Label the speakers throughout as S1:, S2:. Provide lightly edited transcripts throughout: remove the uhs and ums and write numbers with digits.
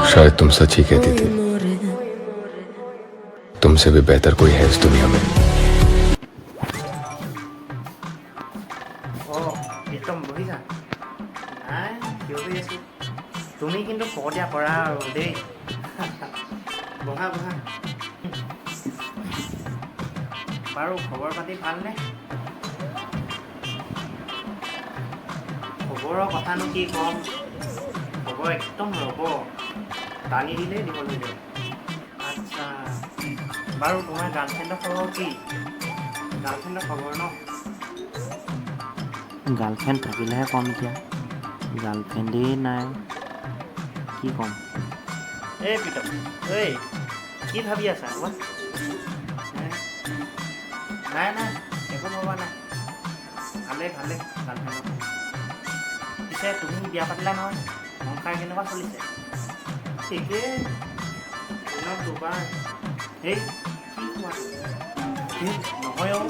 S1: शायद तुम सच ही कहती थी तुमसे भी बेहतर कोई है इस दुनिया में
S2: একদম বহিছা নাই কিয় কৰি আছো তুমি কিন্তু ফকতীয়া কৰা আৰু দেই বহা বহা বাৰু খবৰ পাতি ভালনে খবৰৰ কথানো কি ক'ম খবৰ একদম ৰ'ব টানি দিলেই দিব লাগিব আচ্ছা বাৰু তোমাৰ গাৰ্লফ্ৰেণ্ডৰ খবৰ কি গাৰ্লফ্ৰেণ্ডৰ খবৰ ন গাৰ্লফ্ৰেণ্ড থাকিলেহে ক'ম এতিয়া গাৰ্লফ্ৰেণ্ডেই নাই কি ক'ম এই পিতম এই কি ভাবি আছা কোৱা নাই নাই একো ভবা নাই ভালেই ভালেই গাৰ্লফ্ৰেণ্ডৰ পিছে তুমি বিয়া পাতিলা নহয় সংসাৰ কেনেকুৱা চলিছে ঠিকেই দিনত দুবাৰ সেই কি কোৱা নহয়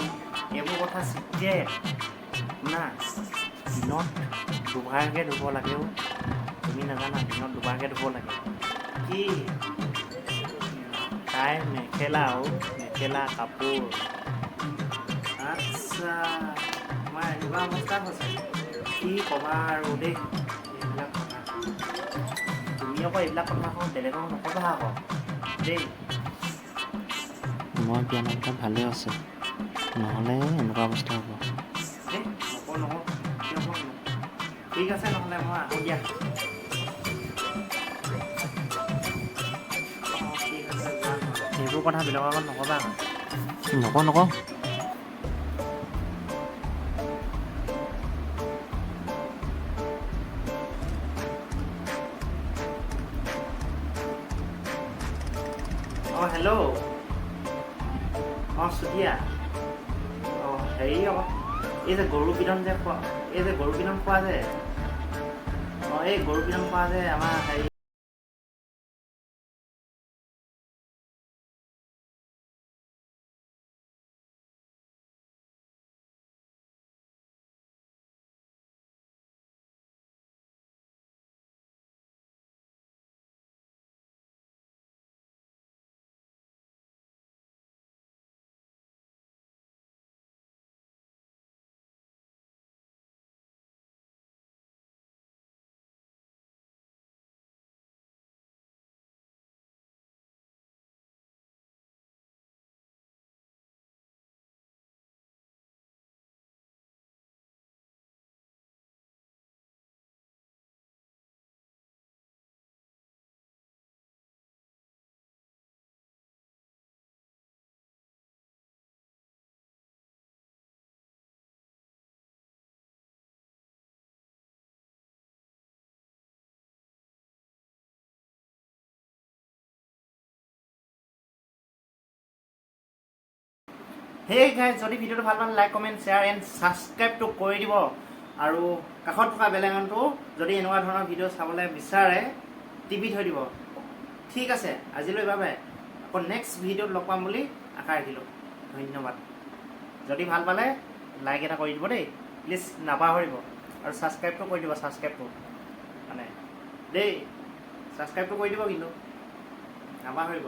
S2: এইবোৰ কথা চিক্ৰেট না দিনত দুবাৰকৈ ধুব লাগেও তুমি নাজানা দিনত দুবাৰকৈ ধুব লাগে কি তাই মেখেলা কাপোৰ আচ্ছা তোমাৰ এনেকুৱা অৱস্থা হৈছে কি ক'বা আৰু দেই এইবিলাক কথা তুমি আকৌ এইবিলাক কথা আকৌ বেলেগক নক'বা আকৌ দেই মই বিয়া নাপাতা ভালেই আছে নহ'লে এনেকুৱা অৱস্থা হ'ব দেই নকওঁ ঠিক আছে নহ'লে মই আহোঁ দিয়া ঠিক আছে সেইবোৰ কথা বেলেগৰ আগত নক'বা নকওঁ হেল্ল' চুতীয়া হেৰি আকৌ এই যে গৰু পিটন যে খোৱা এই যে গৰু পিটন খোৱা যে এই গৰু পিটন খোৱা যে আমাৰ হেৰি হেই গাইজ যদি ভিডিঅ'টো ভাল পালে লাইক কমেণ্ট শ্বেয়াৰ এণ্ড ছাবস্ক্ৰাইবটো কৰি দিব আৰু কাষত থকা বেল আইকনটো যদি এনেকুৱা ধৰণৰ ভিডিঅ' চাবলৈ বিচাৰে টিপি থৈ দিব ঠিক আছে আজিলৈ বাই আকৌ নেক্সট ভিডিঅ'ত লগ পাম বুলি আশা ৰাখিলোঁ ধন্যবাদ যদি ভাল পালে লাইক এটা কৰি দিব দেই প্লিজ নাপাহৰিব আৰু ছাবস্ক্ৰাইবটো কৰি দিব ছাবস্ক্ৰাইবটো মানে দেই ছাবস্ক্ৰাইবটো কৰি দিব কিন্তু নাপাহৰিব